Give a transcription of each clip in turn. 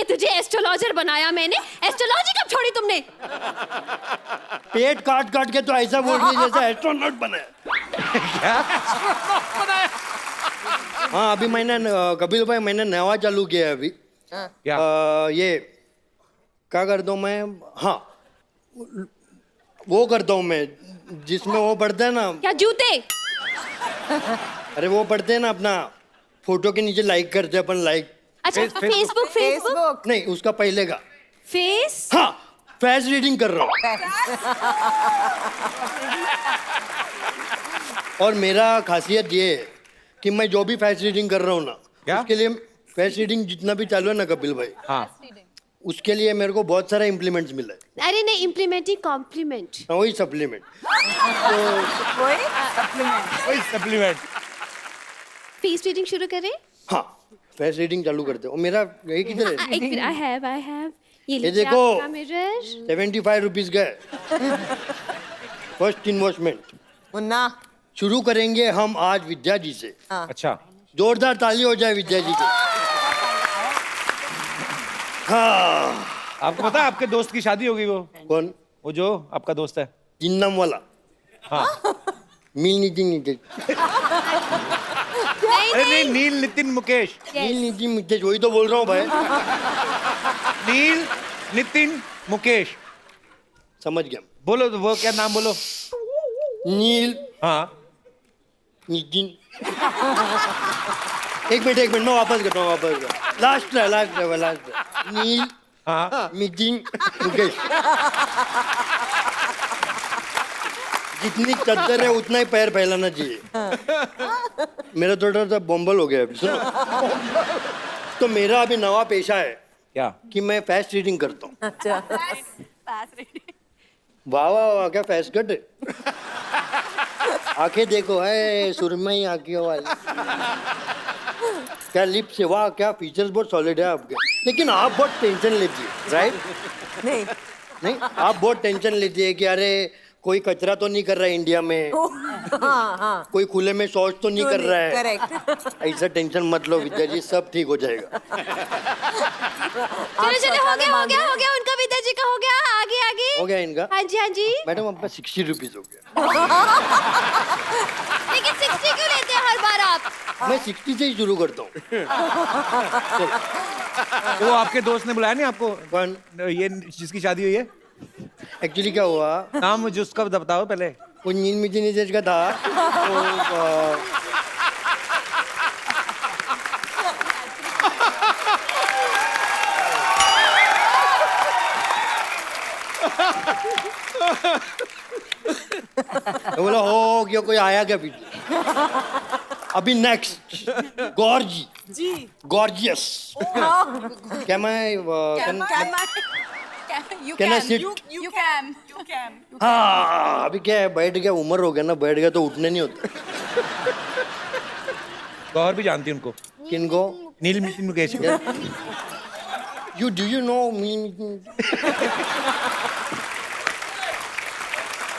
इसलिए तुझे एस्ट्रोलॉजर बनाया मैंने। एस्ट्रोलॉजी कब छोड़ी तुमने? पेट काट काट के तो ऐसा बोल रही है जैसे एस्ट्रोनॉट बनाया। हाँ अभी मैंने कपिल भाई मैंने नया चालू किया है अभी। क्या? ये क्या करता हूँ मैं? हाँ वो करता हूँ मैं जिसमें वो पढ़ते हैं ना। क्या जूते? अरे वो पढ़ते हैं ना अपना फोटो के नीचे लाइक करते हैं अपन लाइक। अच्छा फेसबुक। फेसबुक। नहीं उसका पहले का। फेस? हाँ फेस रीडिंग कर रहा हूँ। और मेरा खासियत ये है कि मैं जो भी फेस रीडिंग कर रहा हूँ ना क्या? उसके लिए फेस रीडिंग जितना भी चालू है ना कपिल भाई, हाँ उसके लिए मेरे को बहुत सारा इम्प्लीमेंट्स मिला है। अरे नहीं, इम्प्लीमेंट ही कॉम्प्लीमेंट। हाँ, वही सप्लीमेंट। वही सप्लीमेंट। फेस रीडिंग शुरू करें? हाँ फेस रीडिंग चालू करते हो। मेरा ये किधर है? एक मिनट, आई हैव ये ये देखो मिरर। 75 रुपीज गए फर्स्ट इन्वेस्टमेंट। मुन्ना। शुरू करेंगे हम आज विद्या जी से। अच्छा जोरदार ताली हो जाए विद्या जी को। हाँ आपको पता है आपके दोस्त की शादी होगी? वो कौन? वो जो आपका दोस्त है। जिन्नम वाला। हाँ मील नितिन नितेश। अरे नहीं, नील नितिन मुकेश। नील नितिन नितेश वही तो बोल रहा हूँ भाई। नील नितिन मुकेश। समझ गया। बोलो तो वो क्या नाम बोलो। नील हाँ नितिन। एक मिनट मैं वापस करता हूँ लास्ट है। नील हाँ नितिन मुकेश। जितनी चद्दर है उतना ही पैर फैलाना चाहिए। मेरा थोड़ा सा बम्बल हो गया अभी सुनो। तो मेरा अभी नवा पेशा है क्या? कि मैं फेस रीडिंग करता हूँ। अच्छा। वाह वाह वाह क्या फेस कट है। आंखें देखो है सुरमई आंखों वाली। क्या लिप्स है, वाह क्या फीचर्स बहुत सॉलिड है आपके। लेकिन आप बहुत टेंशन लेती है राइट? नहीं आप बहुत टेंशन लेती है कि अरे कोई कचरा तो नहीं कर रहा है इंडिया में। हाँ। कोई खुले में शौच तो नहीं कर रहा है। करेक्ट। ऐसा टेंशन मत लो विद्या जी, सब ठीक हो जाएगा। चलो हो गया उनका, विद्या जी का हो गया। आगे हो गया इनका? हाँ जी। मैडम आपका 60 रुपीज हो गया। लेकिन 60 क्यों लेते हैं हर बार आप? मैं 60 से ही शुरू करता हूँ। तो वो आपके दोस्त ने बुलाया नहीं आपको? कौन? ये जिसकी शादी हुई है। एक्चुअली क्या हुआ, नाम मुझे उसका बताओ पहले। वो नील मिटिन नितेश का था तो बोला हो गया, कोई आया क्या पीछे? अभी नेक्स्ट गॉर्जियस। क्या मैं Can I sit? You can. हाँ अभी क्या है, बैठ गया, उम्र हो गया ना, बैठ गया तो उठने नहीं होता। गौहर भी जानती है उनको। किनको? नील Nitin Mukesh. You know me?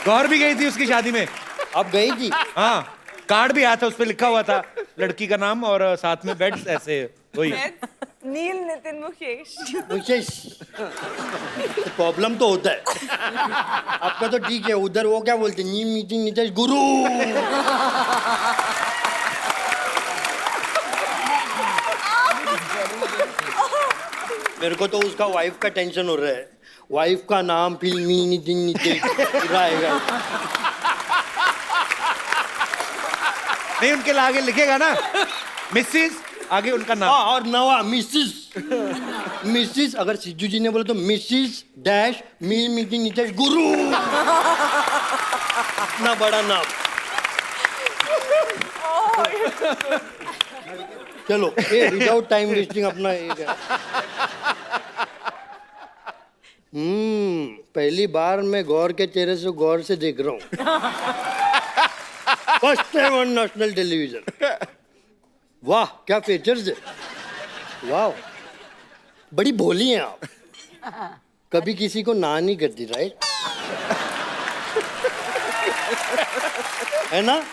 Gauhar भी गई थी उसकी शादी में। आप गई थी? हाँ कार्ड भी आया था, उस पे लिखा हुआ था लड़की का नाम और साथ में बेड्स ऐसे वही। नील नितिन मुकेश। विशेष प्रॉब्लम तो होता है। आपका तो ठीक है, उधर वो क्या बोलते हैं, नील मीटिंग नीतीश गुरु। मेरे को तो उसका वाइफ का टेंशन हो रहा है। वाइफ का नाम फिल्मी नितिन नीतीश रहेगा। नहीं उनके आगे लिखेगा ना मिसेस, आगे उनका नाम। और नवा मिसिस अगर सिद्धू जी ने बोला तो मिसिस डैश मील मीटिंग नीतीश गुरु। इतना बड़ा नाम। चलो विदाउट टाइम वेस्टिंग अपना पहली बार मैं गौर के चेहरे से गौर से देख रहा हूँ। First time on national television. वाह क्या फीचर्स है, वाह बड़ी भोली हैं आप। कभी किसी को ना नहीं करती राइट? है ना?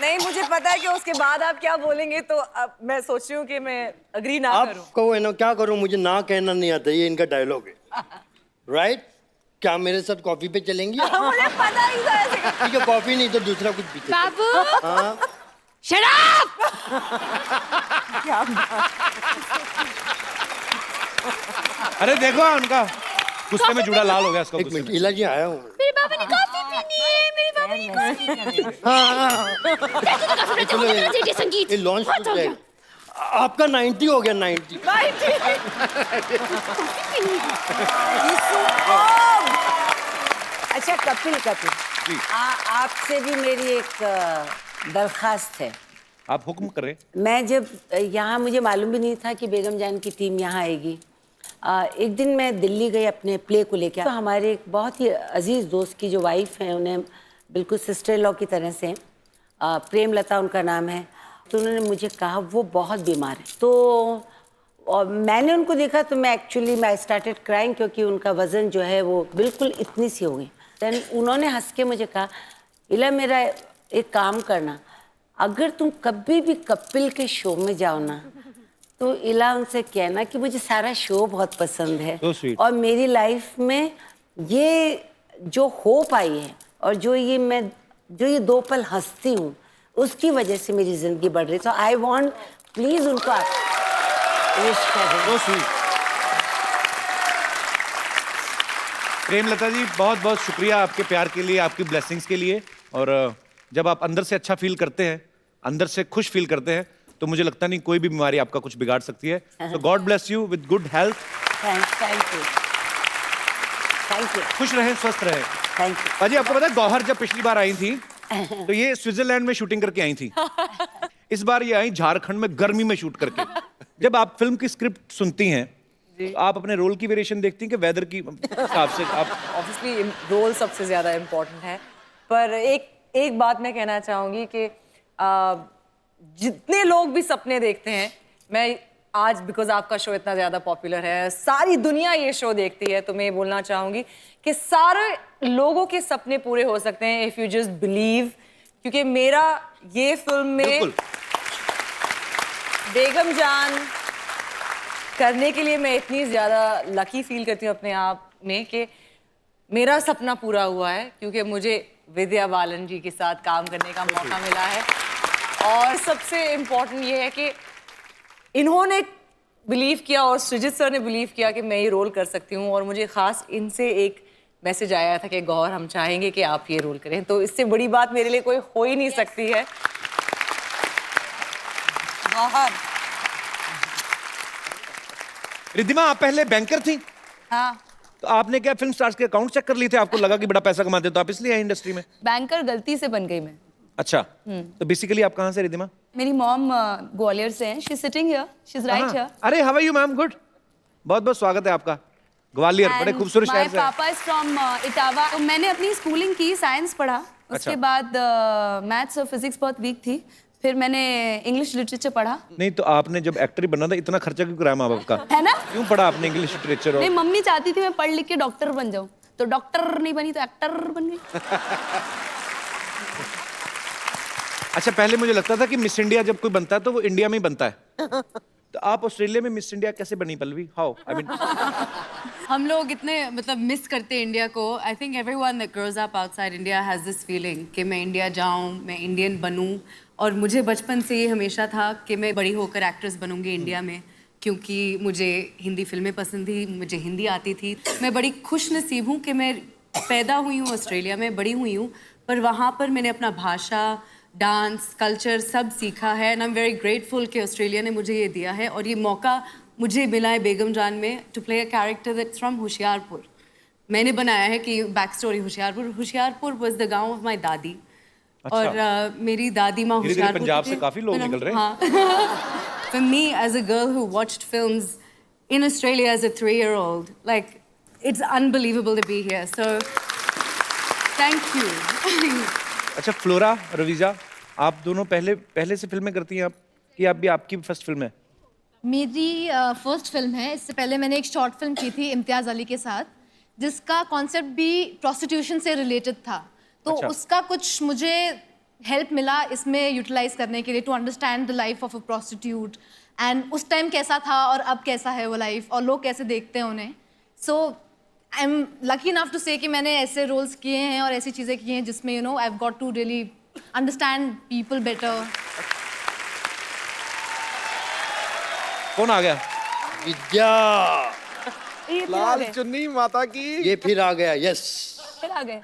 नहीं, मुझे पता है कि उसके बाद आप क्या बोलेंगे, तो अब मैं सोच रही हूँ कि मैं अग्री ना करूँ। आप कहो है ना, क्या करूं, मुझे ना कहना नहीं आता, ये इनका डायलॉग है। राइट? क्या मेरे साथ कॉफी पे चलेंगी? मुझे पता ही था ऐसे। ठीक है, कॉफी नहीं तो दूसरा कुछ पीते। बाबू हाँ, शराब। अरे देखो उनका गुस्से में जुड़ा लाल हो गया इसका एक गुस्से मिनट, में। इला जी आया हूँ। मेरे बाबा ने कॉफी पीनी है, मेरे बाबा ने कॉफी पीनी है। चलो ये संगीत ये लॉन्च बहुत हो गया। आपका 90 हो गया, 90। अच्छा कपिल कपिल, आपसे भी मेरी एक दरखास्त है। आप हुक्म करें। मैं जब यहाँ, मुझे मालूम भी नहीं था कि बेगम जान की टीम यहाँ आएगी। एक दिन मैं दिल्ली गई अपने प्ले को लेकर, तो हमारे एक बहुत ही अजीज दोस्त की जो वाइफ है, उन्हें बिल्कुल सिस्टर लॉ की तरह से, प्रेमलता उनका नाम है, तो उन्होंने मुझे कहा वो बहुत बीमार है। तो और मैंने उनको देखा तो मैं स्टार्टेड क्राइंग, क्योंकि उनका वज़न जो है वो बिल्कुल इतनी सी हो गई। देन उन्होंने हंस के मुझे कहा, इला मेरा एक काम करना, अगर तुम कभी भी कपिल के शो में जाओ ना, तो इला उनसे कहना कि मुझे सारा शो बहुत पसंद है, So sweet. और मेरी लाइफ में ये जो होप आई है और जो ये 2 पल हंसती हूँ, उसकी वजह से मेरी जिंदगी बढ़ रही है। तो आई वांट प्लीज उनको आप विश करें। So sweet. प्रेमलता जी, बहुत बहुत शुक्रिया आपके प्यार के लिए, आपकी ब्लेसिंग्स के लिए। और जब आप अंदर से अच्छा फील करते हैं, अंदर से खुश फील करते हैं, तो मुझे लगता नहीं कोई भी बीमारी आपका कुछ बिगाड़ सकती है। तो God bless you with good health. Thank you खुश रहें, स्वस्थ रहें। Thank you. बाजी, आपको पता है गौहर जब पिछली बार आई थी तो ये स्विट्जरलैंड में शूटिंग करके आई थी। इस बार ये आई झारखंड में गर्मी में शूट करके। जब आप फिल्म की स्क्रिप्ट सुनती हैं तो आप अपने रोल की वेरिएशन देखती हैं कि वेदर की हिसाब से आप? ऑब्वियसली रोल सबसे ज़्यादा इम्पोर्टेंट है, पर एक बात मैं कहना चाहूँगी कि जितने लोग भी सपने देखते हैं, मैं आज बिकॉज आपका शो इतना ज़्यादा पॉपुलर है, सारी दुनिया ये शो देखती है, तो मैं ये बोलना चाहूँगी कि सारे लोगों के सपने पूरे हो सकते हैं इफ़ यू जस्ट बिलीव। क्योंकि मेरा ये फिल्म में बिल्कुल। बेगम जान करने के लिए मैं इतनी ज़्यादा लकी फील करती हूँ अपने आप में कि मेरा सपना पूरा हुआ है, क्योंकि मुझे विद्या बालन जी के साथ काम करने का मौका मिला है। और सबसे इम्पोर्टेंट ये है कि इन्होंने बिलीव किया और सृजित सर ने बिलीव किया कि मैं ये रोल कर सकती हूँ। और मुझे ख़ास इनसे एक मैसेज आया था कि गौर, हम चाहेंगे कि आप ये रोल करें, तो इससे बड़ी बात मेरे लिए कोई हो ही नहीं सकती है। गौहर। रिद्धिमा, आप पहले बैंकर थी, हाँ, तो आपने क्या फिल्म स्टार्स के अकाउंट चेक कर लिए थे? आपको लगा कि बड़ा पैसा कमाते हो तो आप इसलिए आए इंडस्ट्री में? बैंकर गलती से बन गई मैं। अच्छा, तो बेसिकली आप कहाँ से रिद्धिमा? मेरी मॉम ग्वालियर से हैं। She is sitting here, she is right here. अरे how are you ma'am? Good, बहुत बहुत स्वागत है आपका। ग्वालियर बड़े खूबसूरत शहर से। माय पापा इज फ्रॉम इटावा। तो मैंने अपनी स्कूलिंग की, साइंस पढ़ा, उसके बाद मैथ्स और फिजिक्स बहुत वीक थी, फिर मैंने इंग्लिश लिटरेचर पढ़ा। नहीं तो आपने जब एक्टर ही बनना था, इतना खर्चा क्यों कराया माँ बाप का? है ना? क्यों पढ़ा आपने इंग्लिश लिटरेचर? नहीं, मम्मी चाहती थी मैं पढ़ लिख के डॉक्टर बन जाऊं, तो डॉक्टर नहीं बनी तो एक्टर बन गई। अच्छा, पहले मुझे लगता था कि मिस इंडिया जब कोई बनता है तो वो इंडिया में ही बनता है। तो आप ऑस्ट्रेलिया में मिस इंडिया कैसे बनी पल्लवी? हाउ? आई मीन हम लोग इतने मतलब मिस करते हैं इंडिया को। I think everyone that grows up outside India has this feeling कि मैं इंडिया जाऊं, मैं इंडियन बनूं। और मुझे बचपन से ये हमेशा था कि मैं बड़ी होकर एक्ट्रेस बनूंगी इंडिया में, क्योंकि मुझे हिंदी फिल्में पसंद थी, मुझे हिंदी आती थी। मैं बड़ी खुश नसीब हूँ कि मैं पैदा हुई हूँ ऑस्ट्रेलिया में, बड़ी हुई हूँ, पर वहाँ पर मैंने अपना भाषा, डांस, कल्चर सब सीखा है। And I am very grateful कि ऑस्ट्रेलिया ने मुझे ये दिया है और ये मौका मुझे मिला है बेगम जान में to play a character that's from Hoshiarpur. मैंने बनाया है कि back story Hoshiarpur was the gaon of my dadi. अच्छा। और मेरी दादी माँ धीरे-धीरे होशियारपुर पंजाब की से थी। काफी लोग निकल रहे हैं। हाँ। For me as a girl who watched films in Australia as a 3-year-old, like it's unbelievable to be here. So thank you. अच्छा, फ्लोरा, रवीजा, आप दोनों पहले से फिल्में करती हैं आप, कि आप भी आपकी फर्स्ट फिल्म है? मेरी फर्स्ट फिल्म है। इससे पहले मैंने एक शॉर्ट फिल्म की थी इम्तियाज अली के साथ, जिसका कॉन्सेप्ट भी प्रोस्टिट्यूशन से रिलेटेड था। तो अच्छा। उसका कुछ मुझे हेल्प मिला इसमें यूटिलाइज करने के लिए, to understand the life of a prostitute and उस टाइम कैसा था और अब कैसा है वो लाइफ और लोग कैसे देखते हैं उन्हें. So I am lucky enough to say कि मैंने ऐसे रोल्स किए हैं और ऐसी चीज़ें की हैं जिसमें you know I have got to really understand people better. कौन आ गया? विद्या, लाल चुन्नी माता की. ये फिर आ गया. यस, फिर आ गए.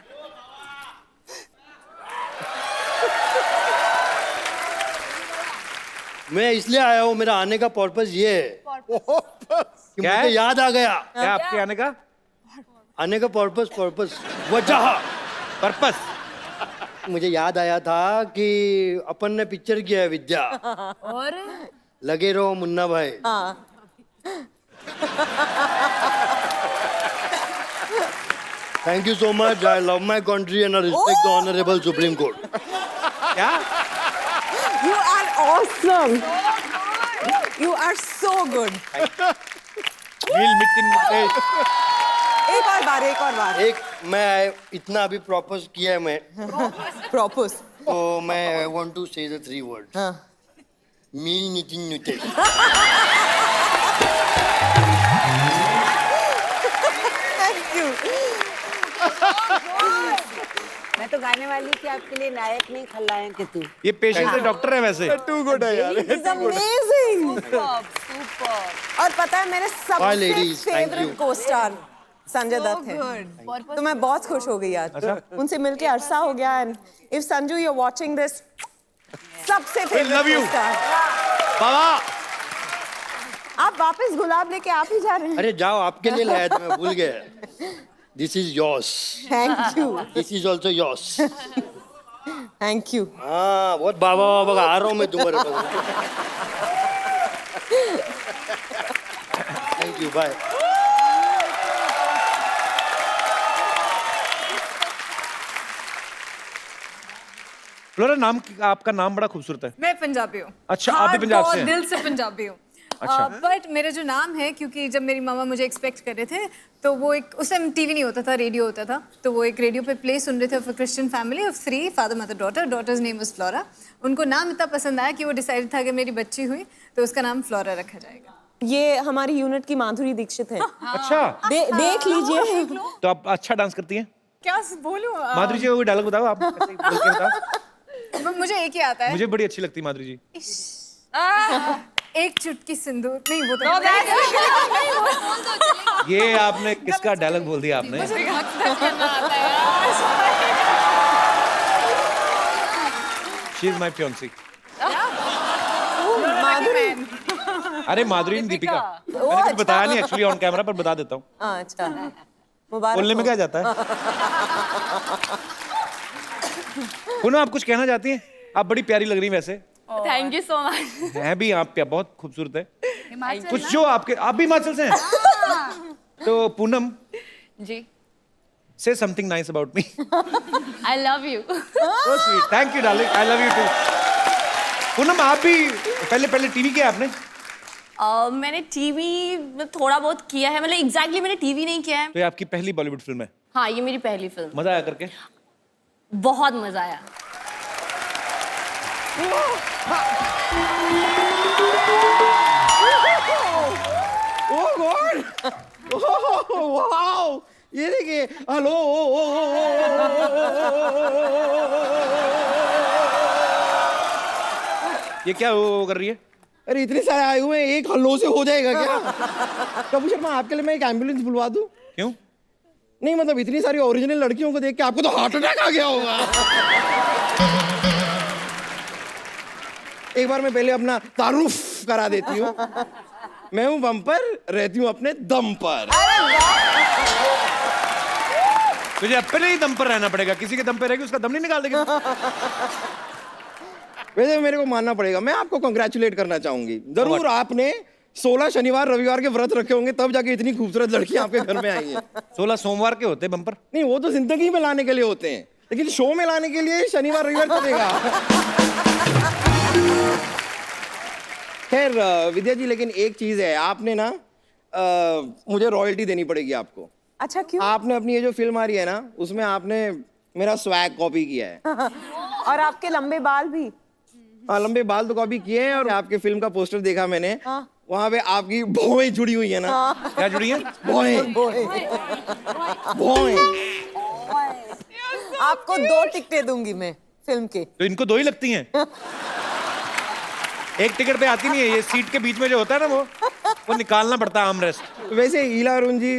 मैं इसलिए आया हूँ, मेरा आने का पर्पस ये है कि क्या मुझे है? याद आ गया. क्या आपके आने का आने का पर्पस वजह. पर्पस? मुझे याद आया था कि अपन ने पिक्चर किया है विद्या, और लगे Raho Munna Bhai. Thank you so much. I love my country and I respect the honourable Supreme Court. क्या? You are awesome. You are so good. Neil Nitin एक और बार. एक मैं इतना अभी प्रॉपोज किया है मैं, Propose. तो मैं वांट टू से द 3 वर्ड्स. हाँ. मील नितिन नुते. Thank you. मैं तो गाने वाली थी आपके लिए, नायक नहीं खलनायक है तू. ये पेशेंट से डॉक्टर है वैसे. टू गुड है यार. It's amazing. और पता है मेरे Bye, सबसे ladies. Thank you. Favourite costar Sanjay Dutt है. तो मैं बहुत खुश हो गई आज. उनसे मिलके अरसा हो गया. And if Sanju you are watching this, सबसे love favourite you. Costar. Baba आप वापस गुलाब लेके आप ही जा रहे हैं. अरे जाओ, आपके लिए लाया था, मैं भूल गया. This is yours. Thank you. This is also yours. Thank you. हाँ, बहुत बाबा आ रहा हूँ मैं तुम्हारे पास. Thank you. बाय. फ्लोरा, नाम आपका नाम बड़ा खूबसूरत है. मैं पंजाबी हूँ. अच्छा, आप भी पंजाब से हैं? दिल से पंजाबी हूँ. अच्छा. बट मेरा जो नाम है, क्योंकि जब मेरी मामा मुझे एक्सपेक्ट कर रहे थे, तो वो एक, उस टाइम टीवी नहीं होता था, रेडियो होता था, तो वो एक रेडियो पे प्ले सुन रहे थे of a Christian family of 3, father mother daughter. Daughter's name is Flora. उनको नाम इतना पसंद आया कि वो डिसाइड था कि मेरी बच्ची हुई तो उसका नाम फ्लोरा रखा जाएगा. ये हमारी यूनिट की माधुरी दीक्षित है. अच्छा, देख लीजिए. तो आप अच्छा डांस करती हैं. क्या बोलूँ? माधुरी जी का कोई डायलॉग बताओ आप. कैसे बोल के बताओ. मुझे एक ही आता है. मुझे बड़ी अच्छी लगती है माधुरी जी. एक चुटकी सिंदूर. नहीं, वो तो ये आपने किसका डायलॉग बोल दिया आपने? She is my fiancée. अरे माधुरी ने दीपिका. मैंने कुछ बताया नहीं एक्चुअली ऑन कैमरा, पर बता देता हूँ. अच्छा, मुबारक. बोलने में क्या जाता है. पुनः आप कुछ कहना चाहती हैं? आप बड़ी प्यारी लग रही हैं वैसे. Thank you so much. हैं भी आप बहुत खूबसूरत है. कुछ जो आपके, आप भी हिमाचल से हैं? तो पूनम जी, say something nice about me. I love you. So sweet. Thank you darling. I love you too. Poonam, आप भी पहले टीवी किया आपने? मैंने टीवी में थोड़ा बहुत किया है, मतलब एग्जैक्टली मैंने टीवी नहीं किया है. तो ये आपकी पहली बॉलीवुड फिल्म है? हाँ, ये मेरी पहली फिल्म. मजा आया करके? बहुत मजा आया. Oh God! Oh wow! ये देखिए. हेलो. ये क्या वो कर रही है? अरे इतने सारे आए हुए हैं, एक हल्लो से हो जाएगा क्या? कपूर शर्मा, आपके लिए मैं एक एम्बुलेंस बुलवा दूं? क्यों? नहीं मतलब इतनी सारी ओरिजिनल लड़कियों को देख के आपको तो हार्ट अटैक आ गया होगा. एक बार मैं पहले अपना तारुफ करा देती हूँ. मैं हूँ बम्पर, रहती हूँ अपने दम पर. तुझे अपने ही दम पर रहना पड़ेगा. किसी के दम पे रहेगी उसका दम नहीं निकाल देगी. वैसे मेरे को मानना पड़ेगा, मैं आपको कंग्रेचुलेट करना चाहूंगी. जरूर आपने 16 शनिवार रविवार के व्रत रखे होंगे, तब जाके इतनी खूबसूरत लड़की आपके घर में आई है. 16 सोमवार के होते बम्पर? नहीं, वो तो जिंदगी में लाने के लिए होते हैं, लेकिन शो में लाने के लिए शनिवार रविवार चलेगा. खैर विद्या जी, लेकिन एक चीज है, आपने ना मुझे रॉयल्टी देनी पड़ेगी आपको. अच्छा, क्यों? आपने अपनी ये जो फिल्म आ रही है ना, उसमें आपने मेरा स्वैग कॉपी किया है. और आपके लंबे बाल भी। हाँ, लंबे बाल तो कॉपी किए हैं, और आपके फिल्म का पोस्टर देखा मैंने, वहाँ पे आपकी भौएं जुड़ी हुई है ना। क्या जुड़ी है? भौएं, भौएं। आपको 2 टिकटें दूंगी मैं फिल्म के। तो इनको 2 ही लगती हैं? एक टिकट पे आती नहीं है, ये सीट के बीच में जो होता है ना वो निकालना पड़ता है आर्मरेस्ट। वैसे ईला अरुण जी,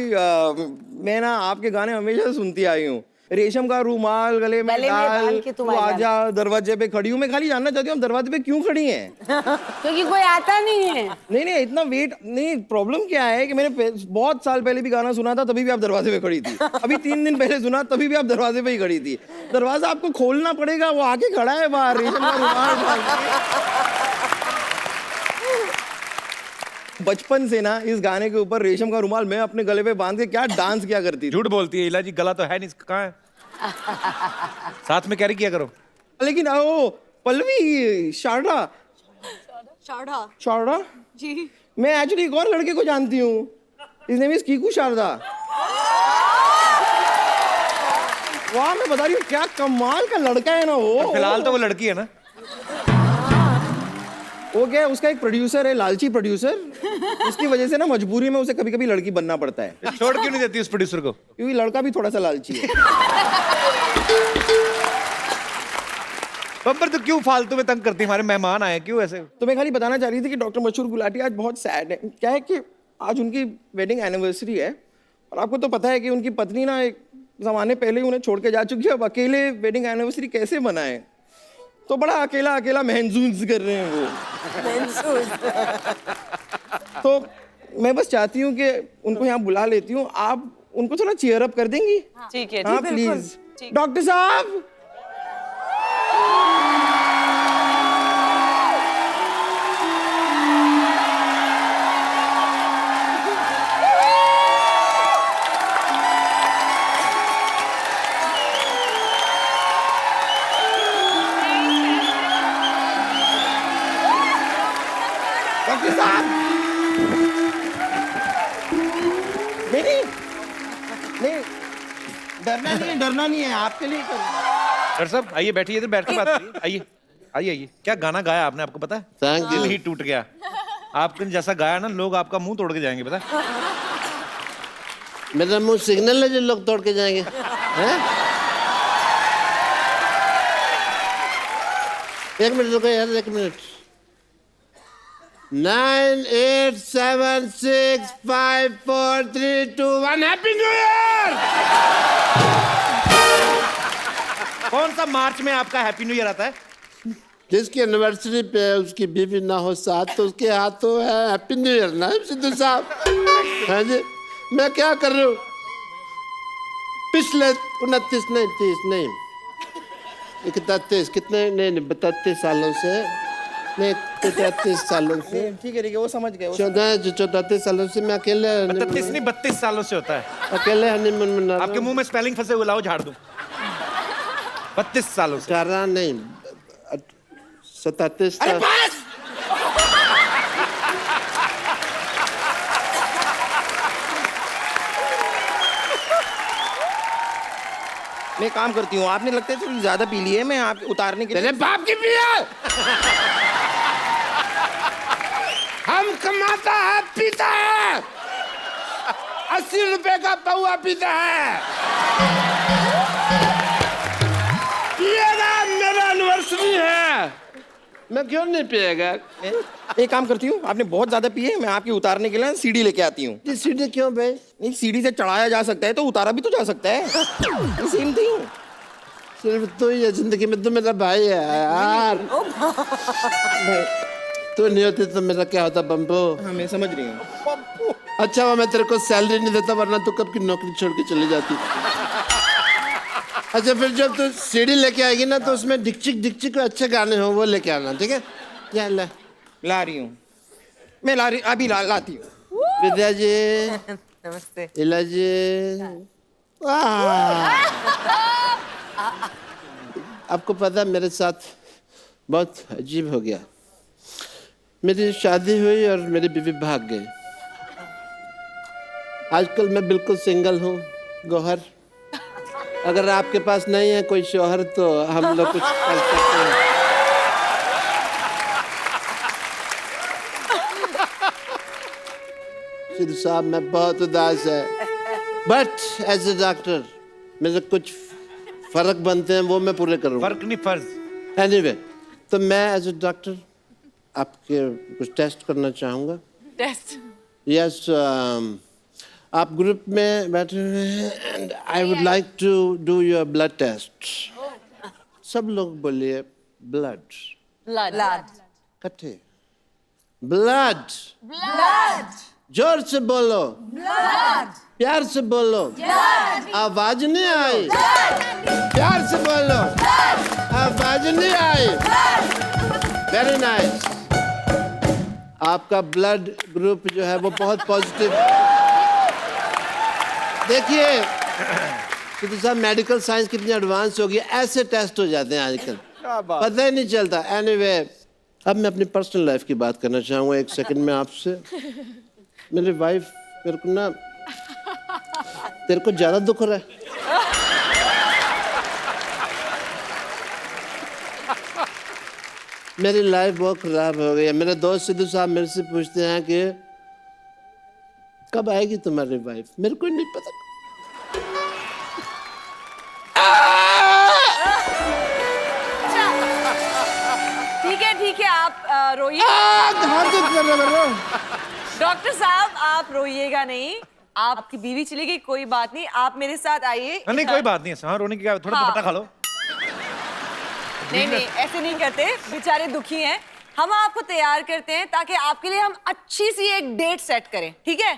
मैं ना आपके गाने हमेशा सुनती आई हूँ। रेशम का रूमाल गले में डाल के तू आजा, दरवाजे पे खड़ी हूँ। मैं खाली जानना चाहती हूँ दरवाजे पे क्यों खड़ी हैं? क्योंकि कोई आता नहीं है। नहीं, इतना वेट नहीं। प्रॉब्लम क्या है कि मैंने बहुत साल पहले भी गाना सुना था, तभी भी आप दरवाजे पे खड़ी थी। अभी 3 दिन पहले सुना, तभी भी आप दरवाजे पे ही खड़ी थी। दरवाजा आपको खोलना पड़ेगा, वो आके खड़ा है बाहर रेशम का रूमाल डाल के। बचपन से ना इस गाने के ऊपर रेशम का रुमाल मैं अपने गले पे बांध के क्या डांस किया करती थी। झूठ बोलती है इला जी, गला तो है नहीं, कहाँ है? साथ में कैरी किया करो। लेकिन ओ पल्लवी, शारदा जी, मैं एक्चुअली एक और लड़के को जानती हूँ। इस नेम इज कीकू शारदा। वाह, मैं बता रही हूँ क्या कमाल का लड़का है ना वो। फिलहाल तो वो लड़की है ना। वो क्या है, उसका एक प्रोड्यूसर है, लालची प्रोड्यूसर। उसकी वजह से ना मजबूरी में उसे कभी कभी लड़की बनना पड़ता है। छोड़ क्यों नहीं देती उस प्रोड्यूसर को? क्योंकि लड़का भी थोड़ा सा लालची है। बब्बर तो क्यों फालतू में तंग करती? हमारे मेहमान आए, क्यों ऐसे? तो मैं खाली बताना चाह रही थी कि डॉक्टर मशहूर गुलाटी आज बहुत सैड है। क्या है कि आज उनकी वेडिंग एनिवर्सरी है, और आपको तो पता है कि उनकी पत्नी ना एक ज़माने पहले ही उन्हें छोड़ के जा चुकी है। अब अकेले वेडिंग एनिवर्सरी कैसे मनाएं? तो बड़ा अकेला अकेला महसूस कर रहे हैं वो। तो मैं बस चाहती हूँ कि उनको यहाँ बुला लेती हूँ। आप उनको थोड़ा चीयर अप कर देंगी? ठीक है, हाँ प्लीज। डॉक्टर साहब, डॉक्टर साहब, नहीं, डरना नहीं है आपके लिए। डॉक्टर साहब आइए, बैठिए, इधर बैठ के बात करिए। आइए आइए। क्या गाना गाया आपने, आपको पता है? Thank दिल you. ही टूट गया। आपने जैसा गाया ना, लोग आपका मुंह तोड़ के जाएंगे, पता है? मेरा मुंह सिग्नल है जो लोग तोड़ के जाएंगे, हैं? एक मिनट रुको यार, 1 मिनट। 9, 8, 7, 6, 5, 4, 3, 2, 1 happy new year. कौन सा मार्च में आपका हैप्पी न्यू ईयर आता है? जिसकी एनिवर्सरी पे उसकी बीवी ना हो साथ, तो उसके हाथों है हैप्पी न्यू ईयर ना सिद्धू साहब। हाँ जी, मैं क्या कर रहा हूँ? पिछले 29 नहीं 30 नहीं 31 कितने नहीं 32 सालों से नहीं 33 सालों से। ठीक है वो समझ गए। 34 सालों से मैं अकेले 32 नहीं 32 सालों से होता है। अकेले हनीमून मना रहा हूँ। आपके मुंह में स्पेलिंग फंसे हुए, लाओ झाड़ दूं। 32 सालों से। 18 नहीं 37। अरे बस! मैं काम करती हूँ, आपने लगता है थोड़ी ज्यादा पी ली है। मैं आप उतारने के तेरे बाप की पिया। हम कमाता है पीता है, 80 रुपए का पौआ पीता है। पिएगा, मेरा एनिवर्सरी है, मैं क्यों नहीं पिएगा? एक काम करती हूँ, आपने बहुत ज्यादा पी है, मैं आपके उतारने के लिए सीढ़ी लेके आती हूँ। सीढ़ी क्यों भाई? नहीं, सीढ़ी से चढ़ाया जा सकता है तो उतारा भी तो जा सकता है। Same thing. सिर्फ तू ही है जिंदगी में, तू मेरा भाई है यार। तू नहीं होती तो मेरा क्या होता बम्बो? हाँ मैं समझ रही हूँ। अच्छा वो मैं तेरे को सैलरी नहीं देता, वरना तू कब की नौकरी छोड़ के चली जाती। अच्छा फिर जब तू सीडी लेके आएगी ना, तो उसमें डिक्चिक डिक्चिक अच्छे गाने हो वो लेके आना, ठीक है? या ला रही हूँ मैं, अभी लाती हूँ। विद्या जी, नमस्ते। इला जी, आपको पता मेरे साथ बहुत अजीब हो गया। मेरी शादी हुई और मेरी बीवी भाग गई। आजकल मैं बिल्कुल सिंगल हूँ, गौहर। अगर आपके पास नहीं है कोई शौहर तो हम लोग कुछ कर सकते हैं। सिद्धू साहब मैं बहुत उदास है, बट एज ए डॉक्टर मेरे कुछ फर्क बनते हैं, वो मैं पूरे करूँगा। फर्क नहीं, फर्ज। एनीवे, तो मैं एज ए डॉक्टर आपके कुछ टेस्ट करना चाहूँगा। टेस्ट? यस, आप ग्रुप में बैठे हुए हैं and I would like to do your blood test. सब लोग बोलिए ब्लड। ब्लड। इकट्ठे ब्लड। जोर से बोलो। प्यार से बोलो। आवाज नहीं आई। प्यार से बोलो। आवाज नहीं आई। Very nice. आपका ब्लड ग्रुप जो है वो बहुत पॉजिटिव। देखिए सिद्धू साहब, मेडिकल साइंस कितनी एडवांस हो गई, ऐसे टेस्ट हो जाते हैं आजकल, पता ही नहीं चलता। एनीवे, अब मैं अपनी पर्सनल लाइफ की बात करना चाहूँगा एक सेकंड में आपसे। मेरी वाइफ मेरे को ना, तेरे को ज्यादा दुख हो रहा है? मेरी लाइफ बहुत खराब हो गई है। मेरे दोस्त सिद्धू साहब मेरे से पूछते हैं कि कब आएगी तुम्हारी वाइफ, मेरे को नहीं पता। ठीक है, आप रोइए। डॉक्टर साहब आप रोइएगा नहीं, आपकी बीवी चली गई, कोई बात नहीं, आप मेरे साथ आइए। नहीं कोई बात नहीं है, हाँ रोने की क्या, थोड़ा दुपट्टा खा लो। नहीं ऐसे नहीं करते, बेचारे दुखी हैं। हम आपको तैयार करते हैं ताकि आपके लिए हम अच्छी सी एक डेट सेट करें, ठीक है?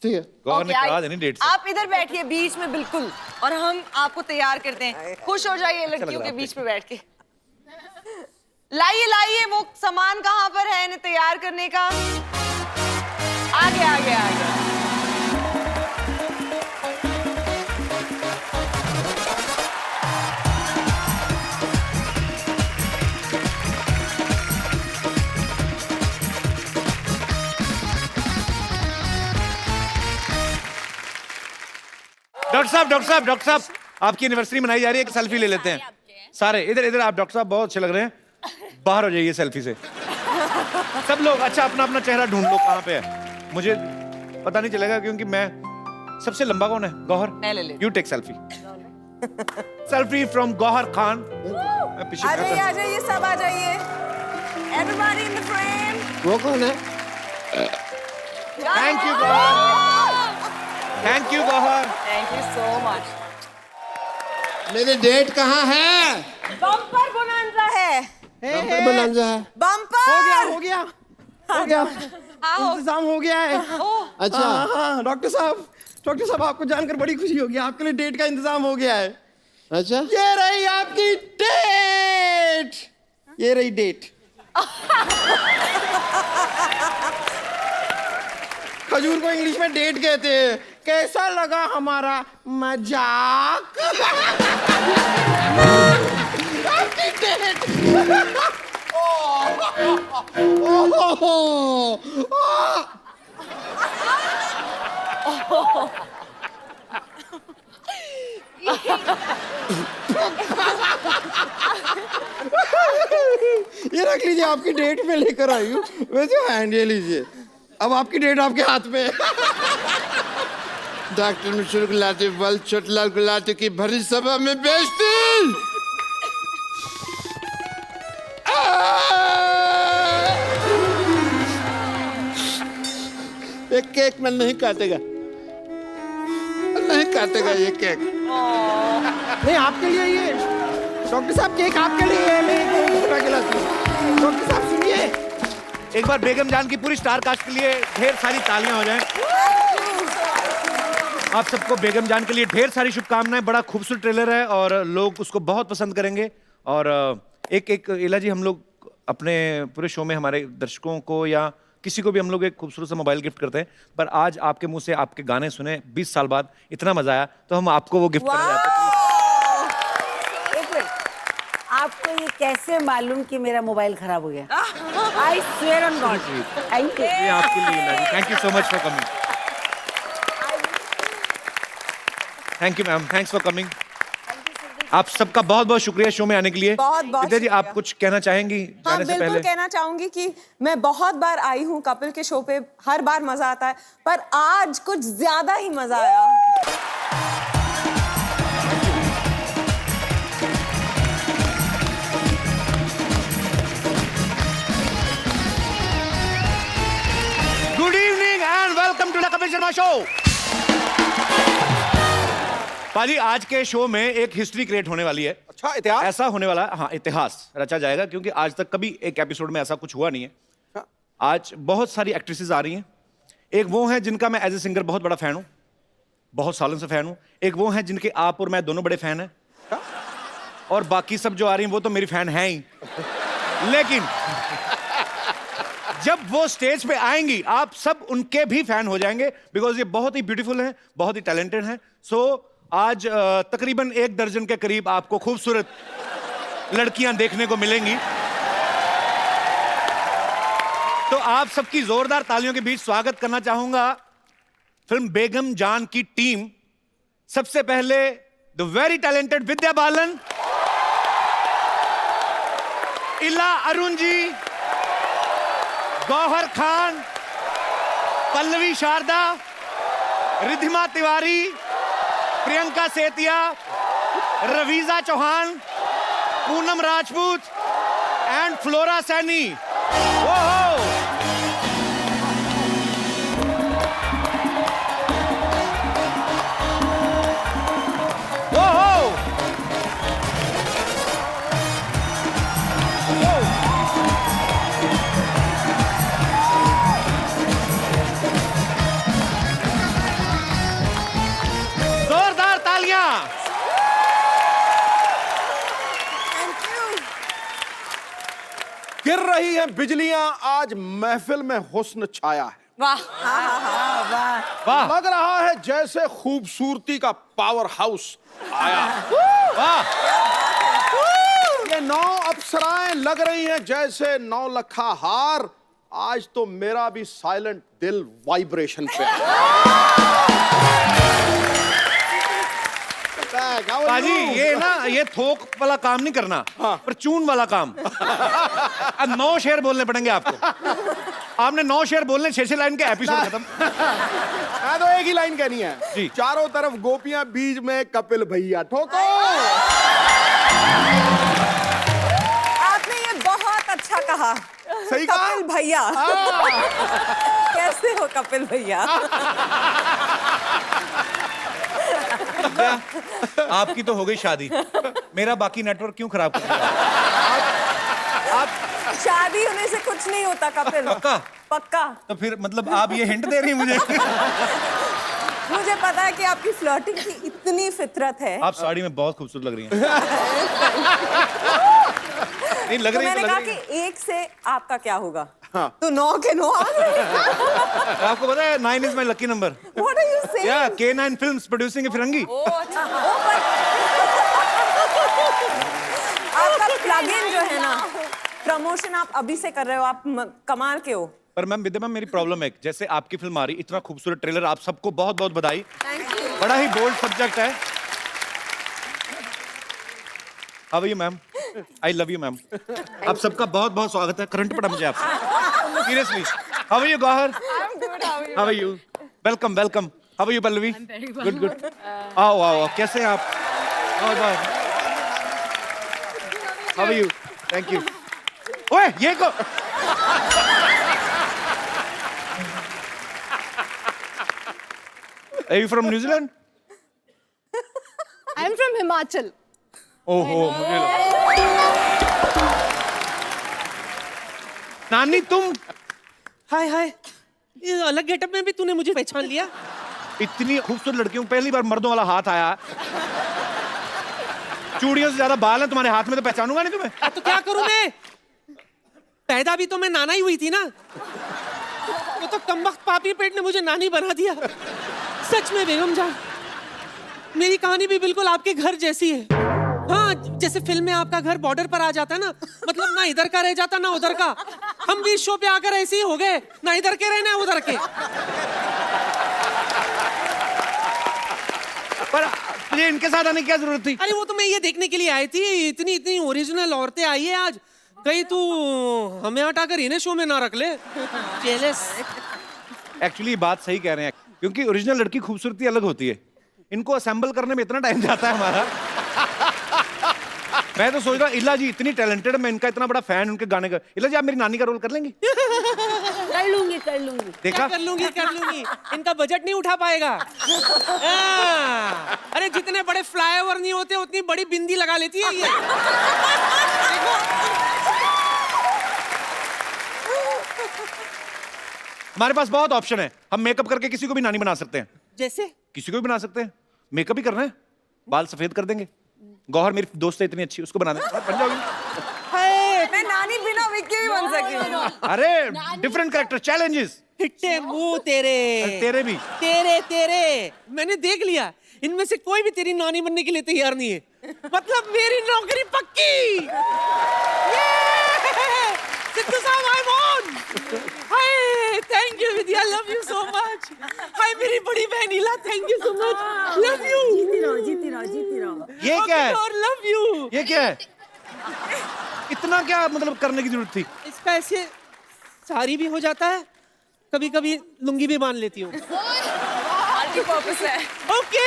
ठीक है। गौर ने कहा देनी डेट से। आप इधर बैठिए बीच में बिल्कुल, और हम आपको तैयार करते हैं। खुश हो जाइए लड़कियों के बीच में बैठ के। लाइए वो सामान कहाँ पर है इन्हें तैयार करने का? आगे। डॉक्टर साहब आपकी एनिवर्सरी मनाई जा रही है, एक सेल्फी ले लेते हैं सारे। इधर आप डॉक्टर साहब बहुत अच्छे लग रहे हैं, बाहर हो जाइए सेल्फी से। सब लोग अच्छा अपना अपना चेहरा ढूंढ लो कहाँ पे है, मुझे पता नहीं चलेगा क्योंकि मैं सबसे लंबा कौन है? Gauhar, you take selfie. Selfie from Gauhar Khan. आ जाइए सब आ जाइए। Everybody in the frame. वो कौन है? Thank you Gauahar, thank you Gauahar, thank you so much. मेरी डेट कहाँ है? बम्पर बोनांजा है। बम्पर बोनांजा है। बम्पर हो गया इंतजाम हो गया है। अच्छा हाँ डॉक्टर साहब आपको जानकर बड़ी खुशी होगी, आपके लिए डेट का इंतजाम हो गया है। अच्छा, ये रही आपकी डेट, ये रही डेट। खजूर को इंग्लिश में डेट कहते हैं। कैसा लगा हमारा मजाक? आपकी डेट। ये रख लीजिए, आपकी डेट में लेकर आई हूँ। वैसे हैंड ये लीजिए, अब आपकी डेट आपके हाथ में है। डॉक्टर मशहूर गुलाटी बल छोटलाल गुलाटी की भरी सभा में बेइज्जती। एक केक में नहीं काटेगा ये केक। नहीं आपके लिए ये डॉक्टर साहब, केक आपके लिए है। मैं डॉक्टर साहब सुनिए, एक बार बेगम जान की पूरी स्टार कास्ट के लिए ढेर सारी तालियां हो जाएं। आप सबको बेगम जान के लिए ढेर सारी शुभकामनाएं। बड़ा खूबसूरत ट्रेलर है और लोग उसको बहुत पसंद करेंगे। और एक इला जी, हम लोग अपने पूरे शो में हमारे दर्शकों को या किसी को भी हम लोग एक खूबसूरत सा मोबाइल गिफ्ट करते हैं, पर आज आपके मुंह से आपके गाने सुने 20 साल बाद, इतना मजा आया तो हम आपको वो गिफ्ट करने जाते हैं। आपको ये कैसे मालूम कि मेरा मोबाइल खराब हो गया? I swear on God. Thank you. ये आपके लिए Ila ji, thank you so much for coming. Thank you ma'am, thanks for coming. आप सबका बहुत बहुत शुक्रिया शो में आने के लिए। बहुत बहुत विद्या जी, आप शुक्रिया। कुछ कहना चाहेंगी हाँ, जाने से बिल्कुल पहले? कहना चाहूंगी कि मैं बहुत बार आई हूँ कपिल के शो पे, हर बार मजा आता है, पर आज कुछ ज्यादा ही मजा आया। Good evening and welcome to the Kapil Sharma show. पाजी, आज के शो में एक हिस्ट्री क्रिएट होने वाली है। अच्छा, इतिहास? ऐसा होने वाला है, हाँ, इतिहास रचा जाएगा, क्योंकि आज तक कभी एक एपिसोड में ऐसा कुछ हुआ नहीं है। आज बहुत सारी एक्ट्रेसेस आ रही हैं। एक वो हैं जिनका मैं एज ए सिंगर बहुत बड़ा फैन हूँ, बहुत सालों से फैन हूँ। एक वो हैं जिनके आप और मैं दोनों बड़े फैन हैं। और बाकी सब जो आ रही हैं वो तो मेरी फैन हैं ही। लेकिन जब वो स्टेज पे आएंगी आप सब उनके भी फैन हो जाएंगे, बिकॉज ये बहुत ही ब्यूटीफुल हैं, बहुत ही टैलेंटेड हैं। सो आज तकरीबन 1 दर्जन के करीब आपको खूबसूरत लड़कियां देखने को मिलेंगी। तो आप सबकी जोरदार तालियों के बीच स्वागत करना चाहूंगा फिल्म बेगम जान की टीम। सबसे पहले the very talented Vidya Balan, इला अरुण जी, गौहर खान, पल्लवी शारदा, रिधिमा तिवारी, प्रियंका सेतिया, रवीजा चौहान, पूनम राजपूत एंड फ्लोरा सैनी। जोरदार तालियां। गिर रही हैं बिजलियां, आज महफिल में हुस्न छाया है। वाह वाह लग रहा है जैसे खूबसूरती का पावर हाउस आया। वाह, ये 9 अप्सराएं लग रही हैं जैसे 9 लखा हार। आज तो मेरा भी साइलेंट दिल वाइब्रेशन पे बाजी, ये ना, ये थोक वाला काम नहीं करना, पर चून वाला काम। अब 9 शेर बोलने पड़ेंगे आपको। आपने 9 शेर बोलने, 6 लाइन के एपिसोड खत्म। मैं तो एक ही लाइन कहनी है जी। चारों तरफ गोपियां, बीच में कपिल भैया। ठोको। आपने ये बहुत अच्छा कहा। सही कहा? कपिल भैया। कैसे हो कपिल भैया? आपकी तो हो गई शादी, मेरा बाकी नेटवर्क क्यों खराब कर दिया? आप शादी होने से कुछ नहीं होता कपिल। पक्का? पक्का। तो फिर मतलब आप ये हिंट दे रही हैं मुझे? मुझे पता है कि आपकी फ्लर्टिंग की इतनी फितरत है। आप साड़ी में बहुत खूबसूरत लग रही हैं। नहीं लग तो रही है, मैंने तो कहा लग कि रही है। 1 से आपका क्या होगा? हाँ। तो 9 के 9 आ गए। आपको पता है 9 is my lucky number. What are you saying? Yeah, K9 Films producing a फिरंगी। आपका प्लग-इन जो है ना, प्रमोशन आप अभी से कर रहे हो, आप कमाल के हो। पर मैम, विद्या मैम, मेरी प्रॉब्लम है, जैसे आपकी फिल्म आ रही, इतना खूबसूरत ट्रेलर, आप सबको बहुत बहुत बधाई। बड़ा ही बोल्ड सब्जेक्ट है। How are you ma'am? I love you ma'am. आप सबका बहुत बहुत स्वागत है। करंट पड़ा मुझे आपसे, seriously. How are you Gauahar? How are you? Welcome welcome. How are you Pallavi? Good good. आओ आओ, कैसे हैं आप? बहुत बहुत। How are you? Thank you. ओए, ये को Are you from New Zealand? I'm from Himachal. ओहो, मुझे नानी तुम हाय हाय, ये अलग गेटअप में भी तूने मुझे पहचान लिया? इतनी खूबसूरत लड़कियों, पहली बार मर्दों वाला हाथ आया। चूड़ियों से ज्यादा बाल हैं तुम्हारे हाथ में, तो पहचानूंगा नहीं तुम्हें। तो क्या करूं मैं? पैदा भी तो मैं नाना ही हुई थी ना। वो तो कमबख्त पापी पेट ने मुझे नानी बना दिया। सच में बेगम जान, मेरी कहानी भी बिल्कुल आपके घर जैसी है। हाँ, जैसे फिल्म में आपका घर बॉर्डर पर आ जाता है ना, मतलब ना इधर का रह जाता ना उधर का। हम भी इस शो पे आकर ऐसे ही हो गए, ना इधर के रहे ना उधर के। पर मुझे इनके साथ आने की क्या जरूरत थी? अरे वो तो मैं ये देखने के लिए आई थी, इतनी इतनी ओरिजिनल औरतें आई है आज, कहीं तू हमें हटाकर इन्हें शो में ना रख ले। जेलस। एक्चुअली बात सही कह रहे हैं, क्योंकि ओरिजिनल लड़की खूबसूरती अलग होती है, इनको असेंबल करने में इतना टाइम जाता है हमारा। मैं तो सोच रहा इला जी इतनी टैलेंटेड, मैं इनका इतना बड़ा फैन उनके गाने का। इला जी आप मेरी नानी का रोल कर लेंगी? कर लूंगी कर लूंगी। देखा, कर लूंगी कर लूंगी। इनका बजट नहीं उठा पाएगा। अरे जितने बड़े फ्लाईओवर नहीं होते उतनी बड़ी बिंदी लगा लेती है ये। हमारे पास बहुत ऑप्शन है, हम मेकअप करके किसी को भी नानी बना सकते हैं। जैसे किसी को भी बना सकते हैं, मेकअप ही करना है, बाल सफेद कर देंगे। गौहर मेरी दोस्त है इतनी अच्छी, उसको बना देंगे, बन जाओगी। मैं नानी बिना विग के भी बन सकी हूँ। अरे डिफरेंट कैरेक्टर, चैलेंजेस। हिट्टे मुंह तेरे। तेरे भी। तेरे मैंने देख लिया, इनमें से कोई भी तेरी नानी बनने के लिए तैयार नहीं है। मतलब मेरी नौकरी पक्की। Sidhu sahab I won. Hi thank you Vidya, love you so much. Hi मेरी बड़ी बहन Ila, thank you so much, love you. जीती रहो। ये क्या है? और लव यू। ये क्या है? इतना क्या मतलब करने की जरूरत थी? इसका ऐसे साड़ी भी हो जाता है, कभी कभी लुंगी भी बांध लेती हूँ। मल्टीपर्पस है। ओके,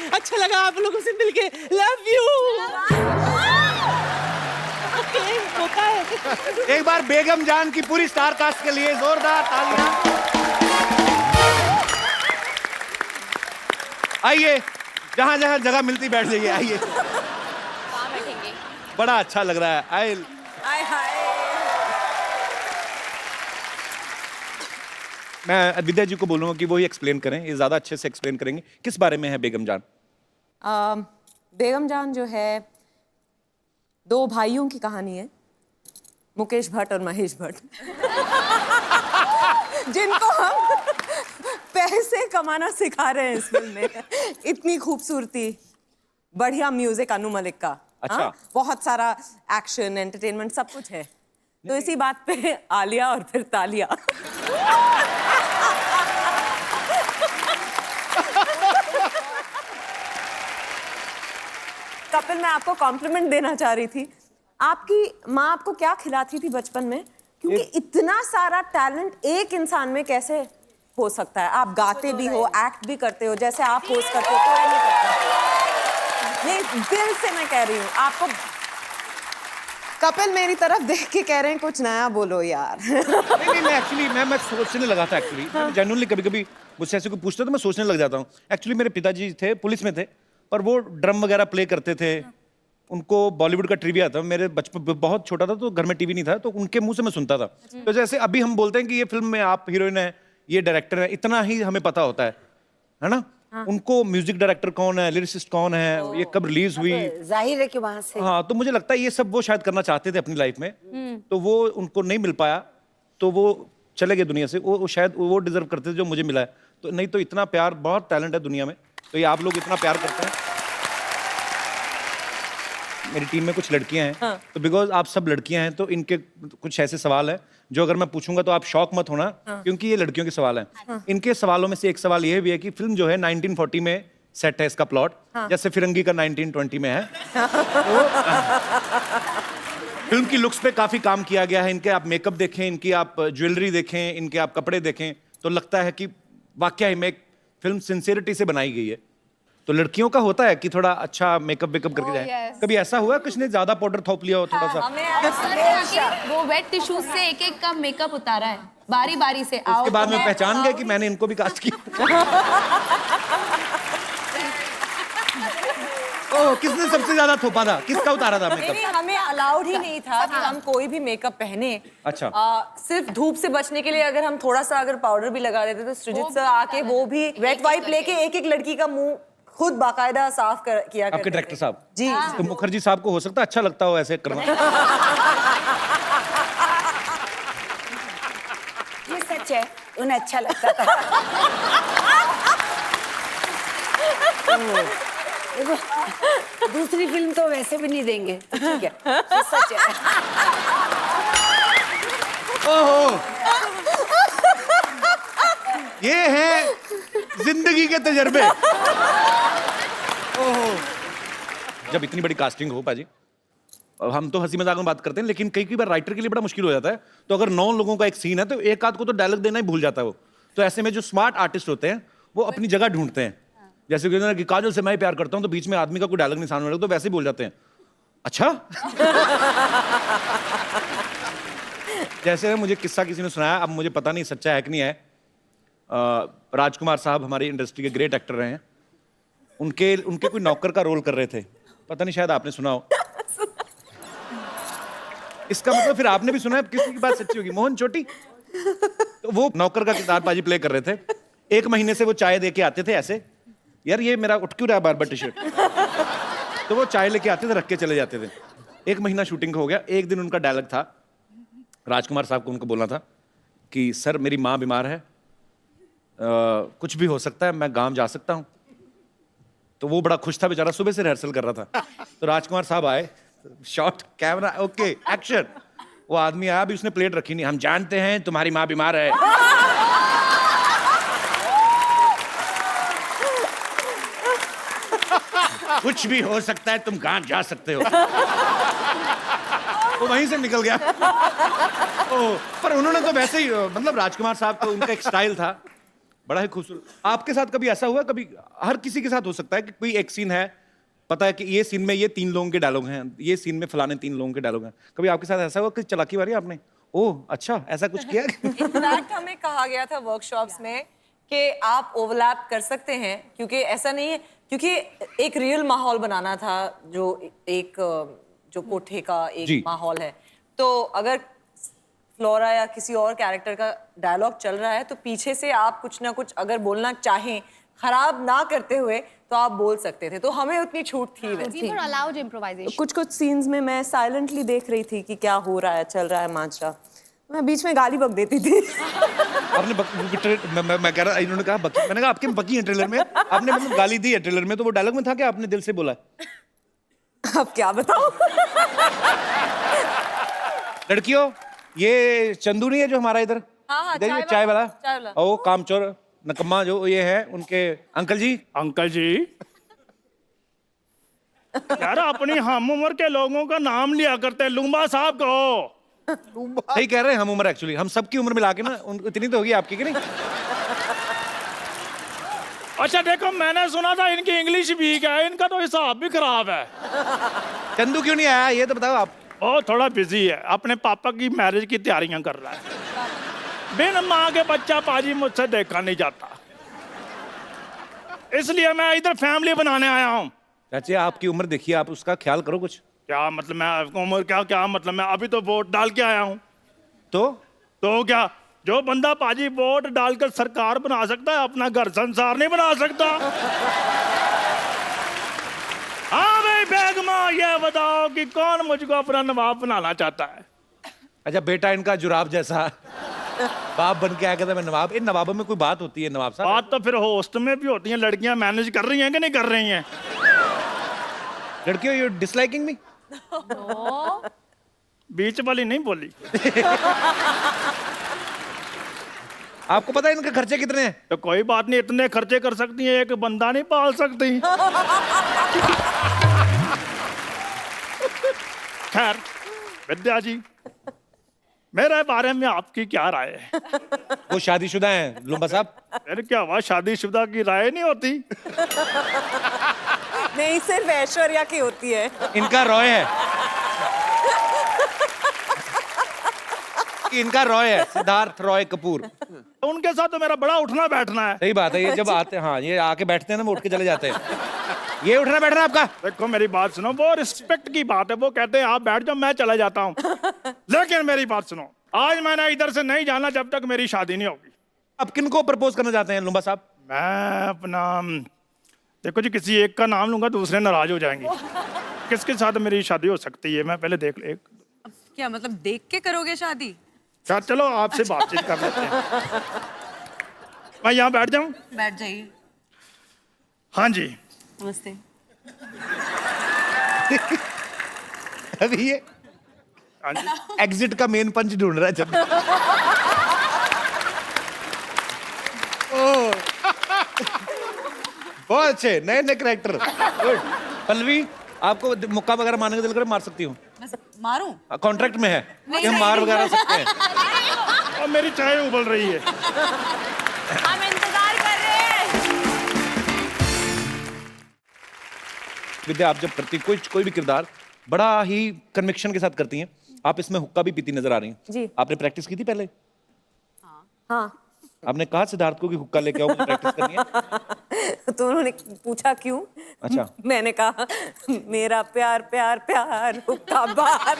अच्छा लगा आप लोगों से मिलके, लव यू। ओके, होता है। एक बार बेगम जान की पूरी स्टार कास्ट के लिए जोरदार तालियां। आइए, जहां जहां जगह मिलती बैठ जाइए, आइए। बड़ा अच्छा लग रहा है। हाय मैं विद्या जी को बोलूंगा कि वो ही एक्सप्लेन करें, ये ज्यादा अच्छे से एक्सप्लेन करेंगे। किस बारे में है बेगम जान? बेगम जान जो है, दो भाइयों की कहानी है, मुकेश भट्ट और महेश भट्ट, जिनको हम पैसे कमाना सिखा रहे हैं इस फिल्म में। इतनी खूबसूरती, बढ़िया म्यूजिक अनु मलिक का। अच्छा। हाँ? बहुत सारा एक्शन, एंटरटेनमेंट, सब कुछ है। तो इसी बात पे आलिया और फिर तालिया। कपिल, मैं आपको कॉम्प्लीमेंट देना चाह रही थी। आपकी माँ आपको क्या खिलाती थी बचपन में? क्योंकि इतना सारा टैलेंट एक इंसान में कैसे हो सकता है? आप गाते भी हो, एक्ट भी करते हो, जैसे आप होस्ट करते हो, कोई नहीं करता। ये दिल से मैं कह रही हूँ आपको। कपिल मेरी तरफ देख के कह रहे हैं कुछ नया बोलो यार। नहीं, मैं एक्चुअली मैं सोचने लगा था एक्चुअली। जेन्युइनली कभी-कभी मुझसे ऐसे कोई पूछता तो मैं सोचने लग जाता हूँ। एक्चुअली मेरे पिताजी थे, पुलिस में थे, पर वो ड्रम वगैरह प्ले करते थे। उनको बॉलीवुड का ट्रिविया था। मेरे बचपन बहुत छोटा था तो घर में टीवी नहीं था, तो उनके मुंह से मैं सुनता था। तो जैसे अभी हम बोलते हैं कि ये फिल्म में आप हीरोइन है, ये डायरेक्टर है, इतना ही हमें पता होता है ना? उनको म्यूजिक डायरेक्टर कौन है, लिरिसिस्ट कौन है, ये कब रिलीज हुई, जाहिर है कि वहां से। हाँ, तो मुझे लगता है ये सब वो शायद करना चाहते थे अपनी लाइफ में, तो वो उनको नहीं मिल पाया, तो वो चले गए दुनिया से। वो शायद वो डिजर्व करते थे जो मुझे मिला है। तो नहीं तो इतना प्यार, बहुत टैलेंट है दुनिया में, तो ये आप लोग इतना प्यार करते हैं। मेरी टीम में कुछ लड़कियां हैं, तो बिकॉज आप सब लड़कियां हैं तो इनके कुछ ऐसे सवाल हैं जो अगर मैं पूछूंगा तो आप शॉक मत होना, क्योंकि ये लड़कियों के सवाल हैं। इनके सवालों में से एक सवाल ये भी है कि फिल्म जो है 1940 में सेट है इसका प्लॉट, जैसे फिरंगी का 1920 में है। तो फिल्म की लुक्स पे काफी काम किया गया है। इनके आप मेकअप देखें, इनकी आप ज्वेलरी देखें, इनके आप कपड़े देखें, तो लगता है कि वाकई में एक फिल्म सिंसियरिटी से बनाई गई है। तो लड़कियों का होता है कि थोड़ा अच्छा मेकअप वेकअप करके जाए। कभी ऐसा हुआ किसी ने ज्यादा पाउडर थोप लिया हो थोड़ा सा? वो वेट टिश्यूज से एक एक का मेकअप उतारा है बारी बारी से। उसके बाद में पहचान गए कि मैंने इनको भी कास्ट किया। ओह, किसने सबसे ज्यादा थोपा था? किसका उतारा था मेकअप? नहीं, हमें अलाउड ही नहीं था कि हम कोई भी मेकअप पहने। अच्छा। सिर्फ धूप से बचने के लिए अगर हम थोड़ा सा अगर पाउडर भी लगा देते तो सृजित सर आके वो भी वेट वाइप लेके एक एक लड़की का मुंह खुद बाकायदा साफ किया करते आपके डायरेक्टर साहब जी। तो मुखर्जी साहब को हो सकता है अच्छा लगता हो ऐसे करना। ये सच है, उन्हें अच्छा लगता था। देखो, दूसरी फिल्म तो वैसे भी नहीं देंगे, तो ठीक है, ये सच है। ओहो, ये है जिंदगी के तजर्बे। जब इतनी बड़ी कास्टिंग हो पाजी, हम तो हंसी मजाक में बात करते हैं, लेकिन कई बार राइटर के लिए बड़ा मुश्किल हो जाता है। तो अगर 9 लोगों का एक सीन है तो एक आध को तो डायलॉग देना ही भूल जाता है वो। तो ऐसे में जो स्मार्ट आर्टिस्ट होते हैं वो अपनी जगह ढूंढते हैं। जैसे कि काजल से मैं प्यार करता हूं, तो बीच में आदमी का कोई डायलॉग नहीं सामने वाले को, तो वैसे ही बोल जाते हैं, अच्छा। जैसे मुझे किस्सा किसी ने सुनाया, अब मुझे पता नहीं सच्चा है कि नहीं है। राजकुमार साहब हमारी इंडस्ट्री के ग्रेट एक्टर रहे हैं। उनके कोई नौकर का रोल कर रहे थे, पता नहीं शायद आपने सुना हो। इसका मतलब फिर आपने भी सुना है, किसी की बात सच्ची होगी। मोहन चोटी, तो वो नौकर का किरदार पाजी प्ले कर रहे थे। 1 महीने से वो चाय दे के आते थे ऐसे, यार ये मेरा उठ क्यों रहा है बार-बार टी-शर्ट। तो वो चाय लेके आते थे, रख के चले जाते थे। 1 महीना शूटिंग हो गया। एक दिन उनका डायलॉग था, राजकुमार साहब को उनको बोलना था कि सर मेरी माँ बीमार है, कुछ भी हो सकता है, मैं गांव जा सकता हूँ। तो वो बड़ा खुश था बेचारा, सुबह से रिहर्सल कर रहा था। तो राजकुमार साहब आए, शॉट, कैमरा, ओके, एक्शन। वो आदमी आया, अभी उसने प्लेट रखी नहीं। हम जानते हैं तुम्हारी माँ बीमार है। कुछ भी हो सकता है, तुम गांव जा सकते हो। वो वहीं से निकल गया। पर उन्होंने तो वैसे ही, मतलब राजकुमार साहब तो उनका एक स्टाइल था, बड़ा ही खूबसूरत। आपके साथ कभी ऐसा हुआ? कभी हर किसी के साथ हो सकता है कि कोई एक सीन है, पता है कि ये सीन में ये 3 लोगों के डायलॉग हैं, ये सीन में फलाने 3 लोगों के डायलॉग हैं। कभी आपके साथ ऐसा हुआ कि चलाकी मारी आपने? ओह अच्छा, ऐसा कुछ किया? इनफैक्ट हमें कहा गया था वर्कशॉप्स में कि आप ओवरलैप कर सकते हैं, क्योंकि ऐसा नहीं है, क्योंकि एक रियल माहौल बनाना था, जो कोठे का एक माहौल है। तो अगर फ्लोरा या किसी और कैरेक्टर का डायलॉग चल रहा है तो पीछे से आप कुछ ना कुछ अगर बोलना चाहें, खराब ना करते हुए, तो आप बोल सकते थे। तो हमें उतनी छूट थी वैसे। Allowed improvisation. कुछ सीन्स में मैं साइलेंटली देख रही थी कि क्या हो रहा है, चल रहा है माजरा। मैं बीच में गाली बक देती थी। आपने मैं कह रहा, इन्होंने कहा बकी, मैंने कहा आपके बकी है ट्रेलर में, आपने मतलब गाली दी है ट्रेलर में, तो वो डायलॉग में था कि आपने दिल से बोला? अब क्या बताऊं? लड़कियों, ये चंदू नहीं है जो हमारा इधर, हाँ, चाय वाला, ओ कामचोर नकम्मा जो ये है, उनके अंकल जी। अंकल जी, यार अपनी हम उम्र के लोगों का नाम लिया करते, लुम्बा साहब कहो। सही कह रहे हैं, हम उम्र एक्चुअली हम सबकी उम्र मिला के ना इतनी तो होगी आपकी कि नहीं? अच्छा देखो, मैंने सुना था इनकी इंग्लिश वीक है, इनका तो हिसाब भी खराब है। चंदू क्यों नहीं आया ये तो बताओ आप। वो थोड़ा बिजी है, अपने पापा की मैरिज की तैयारियां कर रहा है। बिन माँ के बच्चा पाजी मुझसे देखा नहीं जाता, इसलिए मैं इधर फैमिली बनाने आया हूँ। चाचे आपकी उम्र देखिए, आप उसका ख्याल करो कुछ। क्या मतलब मैं उम्र क्या मतलब, मैं अभी तो वोट डाल के आया हूँ। तो क्या, जो बंदा पाजी वोट डालकर सरकार बना सकता है, अपना घर संसार नहीं बना सकता। हाँ भाई बेगमा, ये बताओ कि कौन मुझको अपना नवाब बनाना चाहता है? अच्छा बेटा इनका जुराब जैसा बाप बन के आया, कहता मैं नवाब। इन नवाबों में कोई बात होती है नवाब साहब? बात तो फिर होस्ट में भी होती है। लड़कियां मैनेज कर रही हैं कि नहीं कर रही हैं? लड़कियों, यू डिसलाइकिंग मी? बीच वाली नहीं बोली। आपको पता है इनके खर्चे कितने हैं? तो कोई बात नहीं, इतने खर्चे कर सकती हैं, एक बंदा नहीं पाल सकती। खैर विद्या जी, मेरे बारे में आपकी क्या राय है? वो शादीशुदा हैं लुम्बा साहब। फिर क्या हुआ, शादीशुदा की राय नहीं होती? नहीं, सिर्फ ऐश्वर्या की होती है। इनका रॉय है, इनका रॉय है, सिद्धार्थ रॉय कपूर। उनके साथ तो मेरा बड़ा उठना बैठना है। सही बात है, ये जब आते, हाँ ये आके बैठते हैं ना, वो उठ के चले जाते हैं। ये उठना बैठना आपका? देखो मेरी बात सुनो, वो रिस्पेक्ट की बात है, वो कहते हैं आप बैठ जाओ, मैं चला जाता हूँ। लेकिन मेरी बात सुनो, आज मैंने इधर से नहीं जाना जब तक मेरी शादी नहीं होगी। अब किनको प्रपोज करना चाहते हैं लुम्बा साहब? मैं अपना, देखो जी, किसी एक का नाम लूंगा दूसरे नाराज हो जाएंगे। किसके साथ मेरी शादी हो सकती है, मैं पहले देख ले। क्या मतलब देख के करोगे शादी? चलो आपसे बातचीत कर लेते हैं। मैं यहाँ बैठ जाऊँ? बैठ जाइए। हाँ जी, नमस्ते। अभी ये एग्जिट का मेन पंच ढूंढ रहा है जब। बहुत अच्छे नए नए कैरेक्टर। गुड। पल्लवी, आपको मुक्का वगैरह मारने का दिल करे मार सकती हूँ, बस मारूं? कॉन्ट्रैक्ट में है कि हम मार वगैरह सकते हैं। और मेरी चाय उबल रही है। हम इंतजार कर रहे हैं। विद्या, आप जब करती कोई भी किरदार बड़ा ही कन्विक्शन के साथ करती हैं। आप इसमें हुक्का भी पीती नजर आ रही हैं। जी। आपने प्रैक्टिस की थी पहले? हाँ। आपने कहा सिद्धार्थ को कि हुक्का लेके आओ, मुझे प्रैक्टिस करनी है? तो उन्होंने पूछा क्यों? अच्छा। मैंने कहा मेरा प्यार प्यार प्यार हुक्का बार।